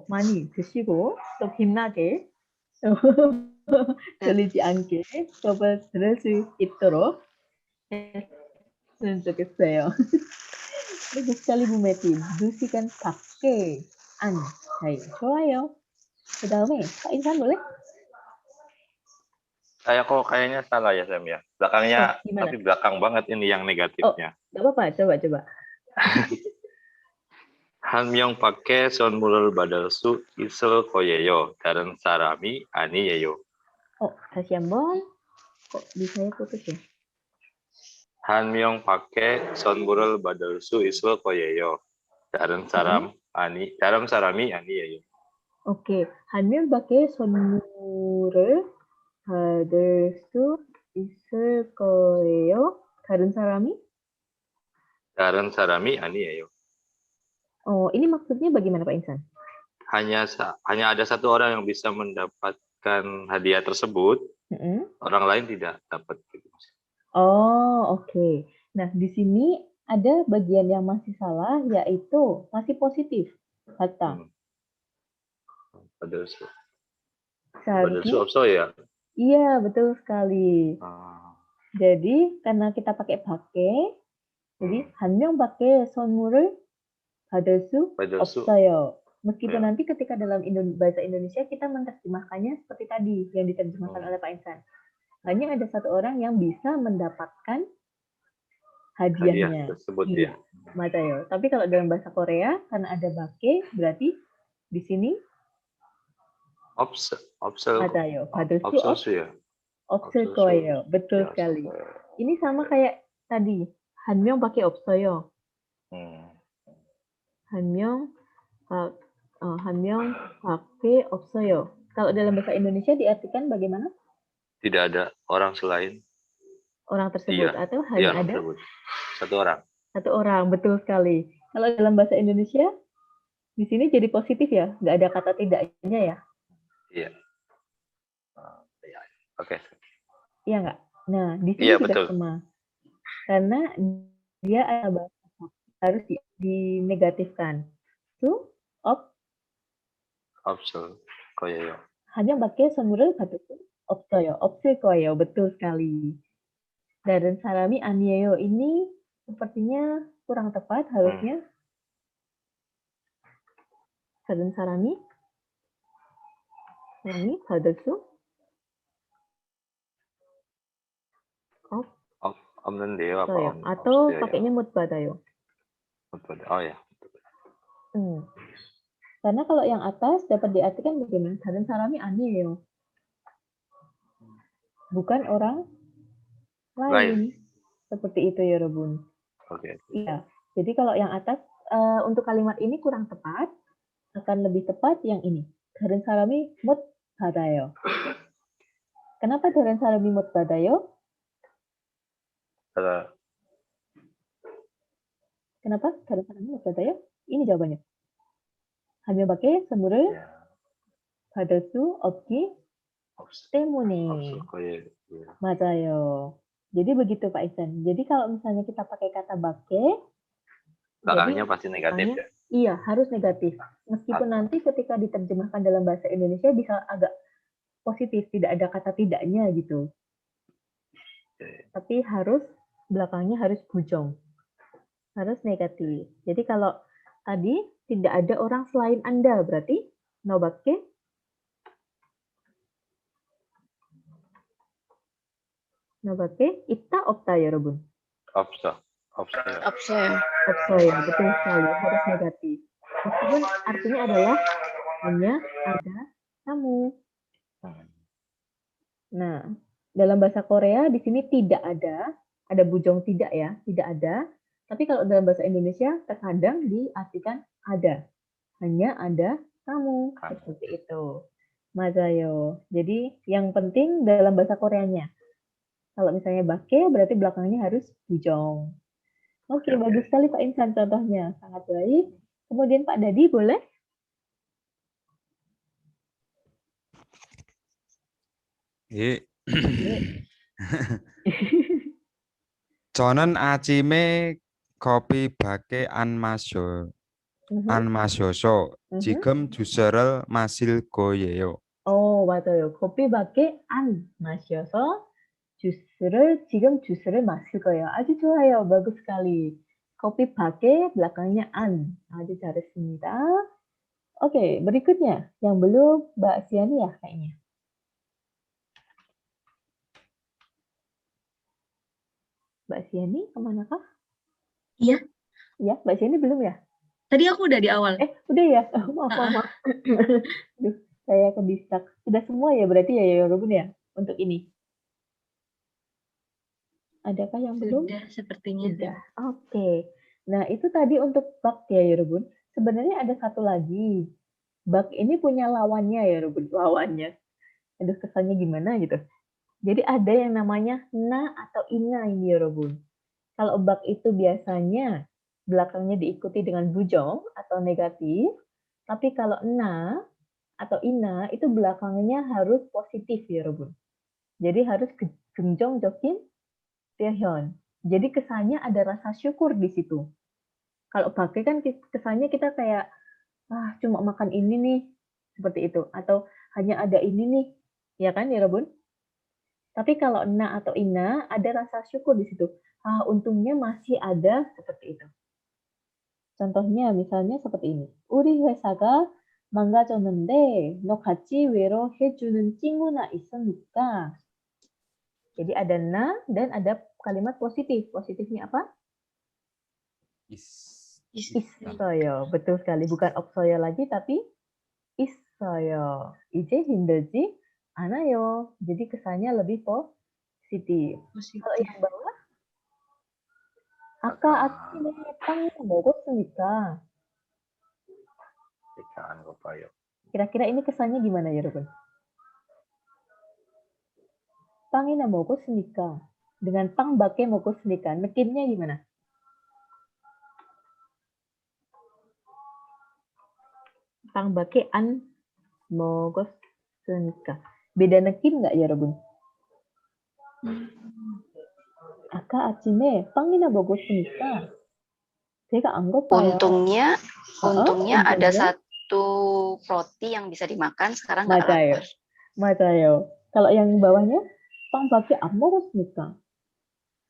많이 드시고 또 빛나게 졸리지 않게 수업을 들을 수 있도록 했으면 좋겠어요. bagus sekali Bu Meti. Susi kan pakai 좋아요. 그 다음에 Pak Insan boleh? Saya kok kayaknya salah ya, Sam ya. Belakangnya, Gimana? tapi belakang banget ini yang negatifnya. Gak apa-apa, coba. 한 명 밖에 선물을 받을 수 있을 거예요. 다른 사람이 아니에요. 다시 한번. Kok bisa putus ya? 한 명 밖에 선물을 받을 수 있을 거예요. 다른 사람이 아니에요. 오케이. 한 명 밖에 선물을 받을 수 있을 거예요. 다른 사람이? 다른 사람이 아니에요. Ini maksudnya bagaimana Pak Insan? Hanya ada satu orang yang bisa mendapatkan hadiah tersebut, orang lain tidak dapat. Oke. Nah, di sini ada bagian yang masih salah, yaitu masih positif. Kata. 받을 수 Seharusnya, 없어요. iya, betul sekali. Jadi, karena kita pakai, jadi 한 명 밖에 선물을 받을 수 없어요. Meskipun nanti ketika dalam bahasa Indonesia kita menerjemahkannya seperti tadi yang diterjemahkan oleh Pak Insan. Hanya ada satu orang yang bisa mendapatkan hadiahnya. Tersebut iya. Mateo. Tapi kalau dalam bahasa Korea karena ada bake berarti di sini Mateo. 받을 수 없을 거예요. betul sekali. Ini sama kayak tadi. 한 명 밖에 없어요. 한 명 밖에 없어요. Kalau dalam bahasa Indonesia diartikan bagaimana? Tidak ada orang selain orang tersebut atau hanya ada tersebut. Satu orang. Satu orang, betul sekali. Kalau dalam bahasa Indonesia di sini jadi positif ya, nggak ada kata tidaknya ya? Iya. Oke. Iya nggak? Nah, di sini juga sama. Karena dia ada bahasa harus dinegatifkan. 없을 거예요. hanya pakai 선물을 받을 수 없을 거예요. Betul sekali. Dan 사람이 아니에요 ini sepertinya kurang tepat harusnya. 다른 사람이 받을 수 없는데요. atau pakainya 못 받아요. Oh ya. Karena kalau yang atas dapat diartikan begini, 다른 사람이 아니에요. Bukan orang lain. Seperti itu ya, Rebun. Oke. Iya. Jadi kalau yang atas untuk kalimat ini kurang tepat, akan lebih tepat yang ini. 다른 사람이 못 받아요. Kenapa 다른 사람이 못 받아요? Kenapa 다른 사람이 못 받아요? Ini jawabannya. hanya pakai 선물을 받을 수 없기 때문에. 맞아요. Jadi begitu Pak Ihsan. Jadi kalau misalnya kita pakai kata pakai, belakangnya pasti negatif ya? Iya, harus negatif. Meskipun nanti ketika diterjemahkan dalam bahasa Indonesia bisa agak positif, tidak ada kata tidaknya gitu. Tapi belakangnya harus bujong. Harus negatif. Jadi kalau tadi tidak ada orang selain Anda, berarti 노밖에 있다 없다 여러분. 없어요. 없어요. betul sekali, harus negatif. Meskipun artinya adalah hanya ada kamu. Nah, dalam bahasa Korea di sini tidak ada bujong tidak ya, tidak ada. Tapi kalau dalam bahasa Indonesia terkadang diartikan ada. Hanya ada kamu. Seperti itu. 맞아요. Jadi yang penting dalam bahasa Koreanya. Kalau misalnya bake berarti belakangnya harus bujong. Oke, bagus sekali Pak Insan contohnya. Sangat baik. Kemudian Pak Dadi boleh? 예. 저는 아침에 커피 밖에 안 마셔서 지금 주스를 마실 거예요. 맞아요. 커피밖에 안 마셔서 지금 주스를 마실 거예요. 아주 좋아요. bagus sekali. Kopi pakai belakangnya an. Aja 잘했습니다. Oke, berikutnya. Yang belum Mbak Siani ya kayaknya. Mbak Siani kemanakah? Iya. Ya, Mbak Siani belum ya? Tadi aku udah di awal. Udah ya? Maaf. Duh, saya kedistak. Sudah semua ya berarti ya Robun ya? Untuk ini. Adakah yang belum? Sudah, sepertinya Sudah. Oke. Nah, itu tadi untuk bak ya Robun. Sebenarnya ada satu lagi. Bak ini punya lawannya ya Robun. Lawannya. Aduh, kesannya gimana gitu. Jadi ada yang namanya na atau ina ini ya Robun. Kalau bak itu biasanya belakangnya diikuti dengan bujong atau negatif. Tapi kalau na atau ina itu belakangnya harus positif ya Robun. Jadi harus genjong jokin Taehyun. Jadi kesannya ada rasa syukur di situ. Kalau pakai kan kesannya kita kayak cuma makan ini nih seperti itu atau hanya ada ini nih. Ya kan ya Robun? Tapi kalau na atau ina ada rasa syukur di situ. Untungnya masih ada seperti itu. Contohnya misalnya seperti ini. 우리 회사가 망가졌는데 너 같이 위로해주는 친구나 있으니까. Jadi ada na dan ada kalimat positif. Positifnya apa? 있어요. Betul sekali. Bukan 없어요 lagi, tapi 있어요. 이제 힘들지 않아요. Jadi kesannya lebih positif. Kalau yang bawah, 아까 아침에 빵 먹었으니까. Kira-kira ini kesannya gimana ya, Rukun? 빵이나 먹었으니까. Dengan 빵 밖에 먹었으니까. Nekinnya gimana? 빵 밖에 안 먹었으니까. Beda nekin nggak ya, Rukun? 아까 아침에 빵이나 먹었으니까 제가 안 고파요. Untungnya ada satu roti yang bisa dimakan, sekarang nggak lapar. 맞아요. Kalau yang bawahnya, 빵 밖에 안 먹었으니까.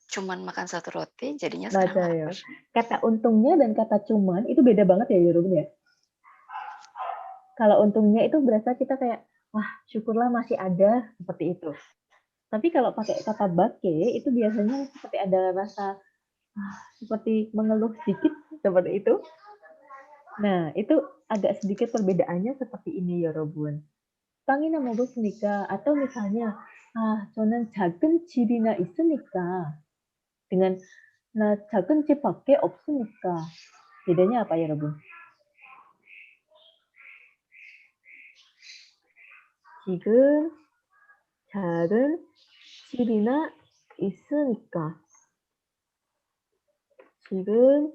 Cuman makan satu roti, jadinya 맞아요. sekarang lapar. Kata untungnya dan kata cuman itu beda banget ya, Yorubun ya. Kalau untungnya itu berasa kita kayak, wah syukurlah masih ada, seperti itu. Tapi kalau pakai kata bake, itu biasanya seperti ada rasa, seperti mengeluh sedikit, seperti itu. Nah, itu agak sedikit perbedaannya seperti ini, Yorobun. 빵이나 먹었으니까, atau misalnya, 저는 작은 집이나 있으니까, dengan, 나 작은 집밖에 없으니까. bedanya apa, Yorobun? 지금 작은 집이나 있으니까. 지금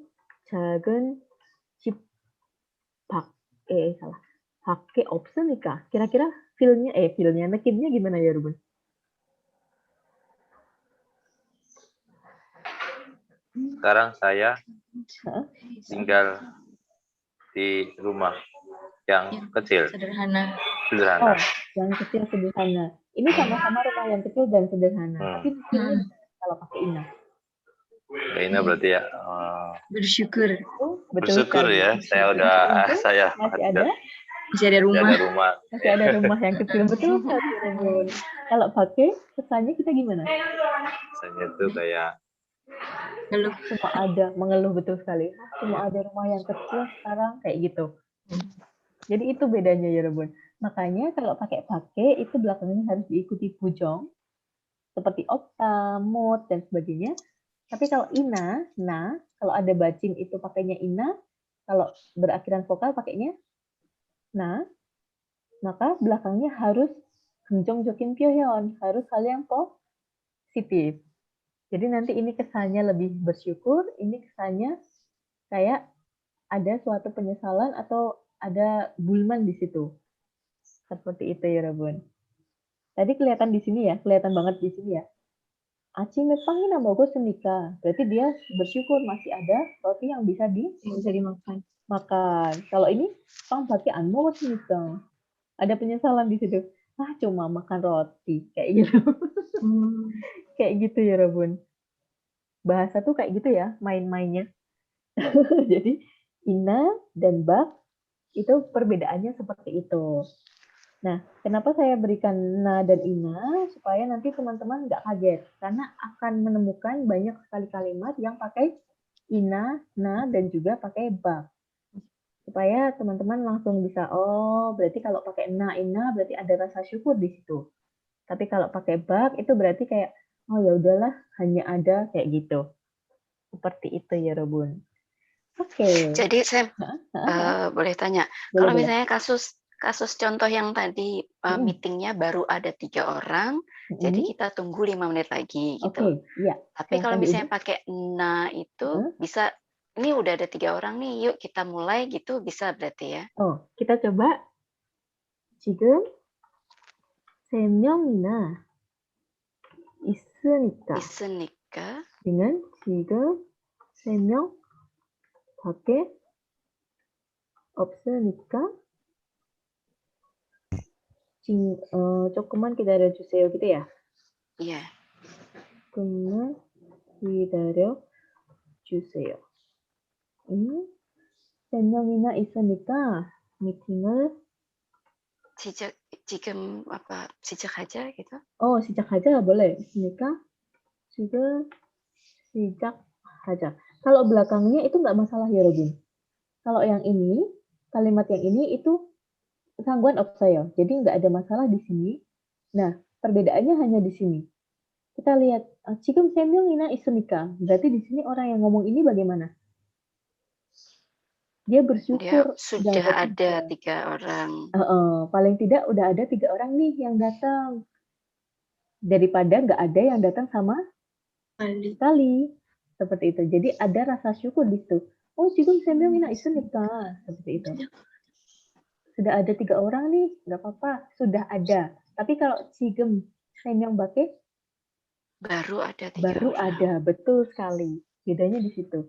작은 집 밖에 없으니까. Kira-kira feel-nya nekinnya gimana ya, Ruben? Sekarang saya tinggal di rumah yang kecil. Sederhana. Yang kecil sederhana. Ini sama-sama rumah yang kecil dan sederhana. Tapi feelnya kalau pakai ina. Ina berarti ya. Bersyukur. Bersyukur ya. Saya masih ada rumah. Masih ada rumah yang kecil. Betul sekali. Kalau pakai kesannya kita gimana? Kesannya itu kayak mengeluh betul sekali. Cuma ada rumah yang kecil sekarang kayak gitu. Jadi itu bedanya ya, Rebun. Makanya kalau pakai itu belakangnya harus diikuti bujong seperti opta, mot dan sebagainya. Tapi kalau ina, kalau ada bacin itu pakainya ina, kalau berakhiran vokal pakainya na, maka belakangnya harus genjong jokin pyohyeon, harus hal yang positif. Jadi nanti ini kesannya lebih bersyukur, ini kesannya kayak ada suatu penyesalan atau ada bulman di situ. Seperti itu ya, Rabun. Tadi kelihatan di sini ya, kelihatan banget di sini ya. Aci mepangin 먹었으니까. Berarti dia bersyukur masih ada roti yang bisa dimakan. makan. Kalau ini pang pakai 안 먹었으니까. Ada penyesalan di situ. Cuma makan roti kayak gitu. Kayak gitu ya, Rabun. Bahasa tuh kayak gitu ya, main-mainnya. Jadi ina dan bak itu perbedaannya seperti itu. Nah, kenapa saya berikan na dan ina? Supaya nanti teman-teman nggak kaget. Karena akan menemukan banyak sekali kalimat yang pakai ina, na, dan juga pakai bak. Supaya teman-teman langsung bisa, oh berarti kalau pakai na, ina berarti ada rasa syukur di situ. Tapi kalau pakai bak itu berarti kayak, oh ya udahlah, hanya ada kayak gitu. Seperti itu ya, Robun. Oke. Jadi saya boleh tanya, kalau misalnya kasus contoh yang tadi meetingnya baru ada 3 orang, jadi kita tunggu 5 menit lagi gitu. Iya. Tapi kalau misalnya pakai na itu bisa, ini udah ada 3 orang nih, yuk kita mulai gitu, bisa berarti ya? Oh, kita coba. 지금 3명이나 있으니까. dengan 지금 3명 밖에 없으니까. 조금만 기다려주세요 gitu ya? Iya. 조금만 기다려주세요. 3명이나 있으니까 미팅을 지금 시작하자 gitu? 시작하자 boleh. 있으니까 지금 시작하자. Kalau belakangnya itu nggak masalah ya, Robin. Kalau yang ini, kalimat yang ini itu sangguan 없어요. Jadi nggak ada masalah di sini. Nah, perbedaannya hanya di sini. Kita lihat, 지금 3명이나 있으니까. Berarti di sini orang yang ngomong ini bagaimana? Dia bersyukur. Dia sudah ada 3 orang. Paling tidak udah ada 3 orang nih yang datang. Daripada nggak ada yang datang sama sekali. Seperti itu. Jadi ada rasa syukur di situ. Oh, 지금 3명이나 있으니까. Seperti itu. Sudah ada 3 orang nih, nggak apa-apa. Sudah ada. Tapi kalau 지금 3명 밖에 baru ada 3 baru orang. ada, betul sekali. Bedanya di situ.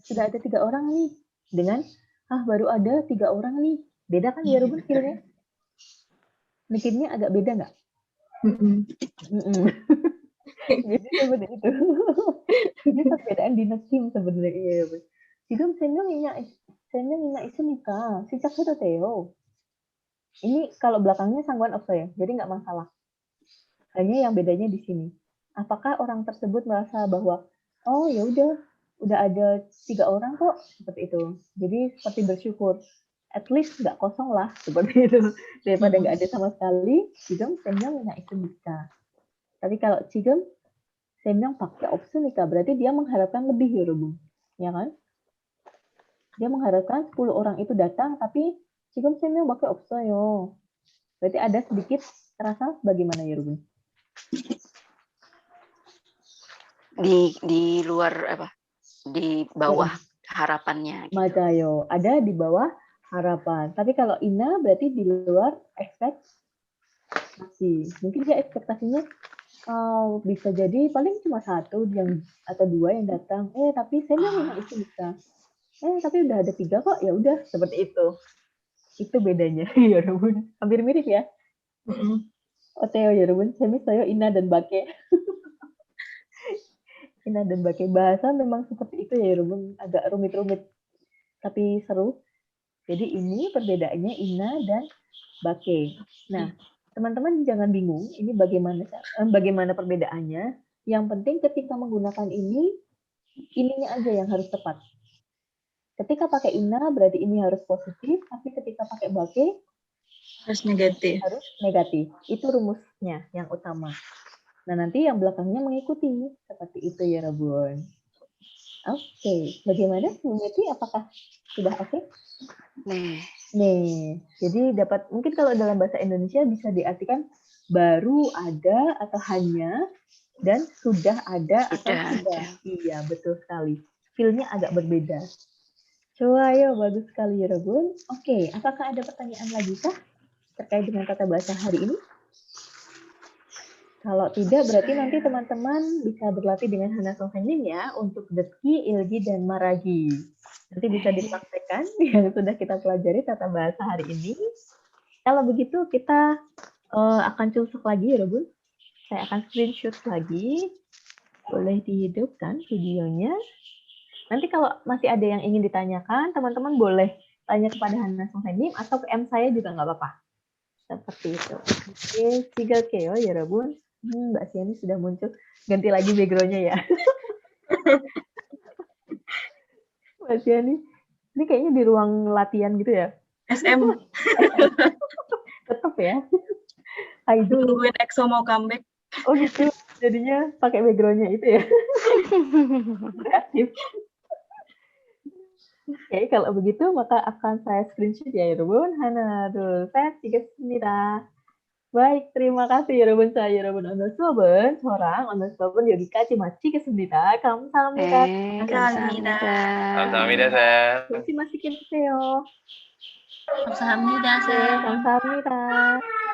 Sudah ada 3 orang nih. Dengan, baru ada 3 orang nih. Beda kan ya, Ruben, kira-kira? Mikirnya agak beda nggak? Jadi seperti itu. Ini perbedaan di Nakim sebenarnya. 지금 3명이나 있으니까 시작해도 돼요. Ini kalau belakangnya sangguan 없어요. Jadi nggak masalah. Hanya yang bedanya di sini. Apakah orang tersebut merasa bahwa, oh ya udah ada 3 orang kok, seperti itu. Jadi seperti bersyukur. At least nggak kosong lah, seperti itu. Daripada nggak ada sama sekali, 지금 3명이나 있으니까. Tapi kalau 지금 3명 밖에 없으니까, berarti dia mengharapkan lebih ya, Robung. Ya kan? Dia mengharapkan 10 orang itu datang, tapi 지금 3명 밖에 없어요. Berarti ada sedikit terasa bagaimana ya, Robung? Di luar apa? Di bawah harapannya. Gitu. 맞아요. Ada di bawah harapan. Tapi kalau Ina berarti di luar ekspektasi. Mungkin dia ekspektasinya bisa jadi paling cuma 1 yang atau 2 yang datang. Tapi saya memang itu bisa. Tapi udah ada 3 kok. Ya udah seperti itu. Itu bedanya. Ya Robun. Hampir mirip ya. Oteo ya Robun. Saya Ina dan Bake. Ina dan Bake. Bahasa memang seperti itu ya Robun. Agak rumit-rumit. Tapi seru. Jadi ini perbedaannya Ina dan Bake. Nah, teman-teman jangan bingung. Ini bagaimana perbedaannya. Yang penting ketika menggunakan ininya aja yang harus tepat. Ketika pakai Ina berarti ini harus positif. Tapi ketika pakai Bake harus negatif. Harus negatif. Itu rumusnya yang utama. Nah, nanti yang belakangnya mengikuti. Seperti itu ya, Rabun. Oke. Bagaimana? Mengerti apakah sudah oke? Nih. Jadi dapat, mungkin kalau dalam bahasa Indonesia bisa diartikan baru ada atau hanya. dan sudah ada atau Sudah sudah. ada. Iya, betul sekali. Feel-nya agak berbeda. Coba bagus sekali ya, Rebun. Oke, apakah ada pertanyaan lagi kah terkait dengan tata bahasa hari ini? Kalau tidak, berarti nanti teman-teman bisa berlatih dengan Hana Songfengnim ya untuk Detki, Ilgi, dan Maragi. Nanti bisa dipraktekkan yang sudah kita pelajari tata bahasa hari ini. Kalau begitu kita akan cusuk lagi ya, Rebun. Saya akan screenshot lagi. Boleh dihidupkan videonya. Nanti kalau masih ada yang ingin ditanyakan, teman-teman boleh tanya kepada Hana Songfengnim atau ke M saya juga nggak apa-apa. Seperti itu. Oke, tiga keo ya, Rebun. Mbak Siani sudah muncul. Ganti lagi background-nya ya. Mbak Siani. Ini kayaknya di ruang latihan gitu ya? SM. Tetap ya. Aidul. Nungguin EXO mau comeback. Oh gitu. Jadinya pakai background-nya itu ya. Kreatif. Oke, kalau begitu maka akan saya screenshot ya, 여러분. 하나, 둘, 셋, 찍겠습니다. Baik, terima kasih 여러분. saya 여러분 오늘 수업은 저랑 오늘 수업은 여기까지 마치겠습니다. 감사합니다. 감사합니다. 감사합니다, 쌤. 조심하시게 해주세요. 감사합니다, 네, 쌤. 감사합니다.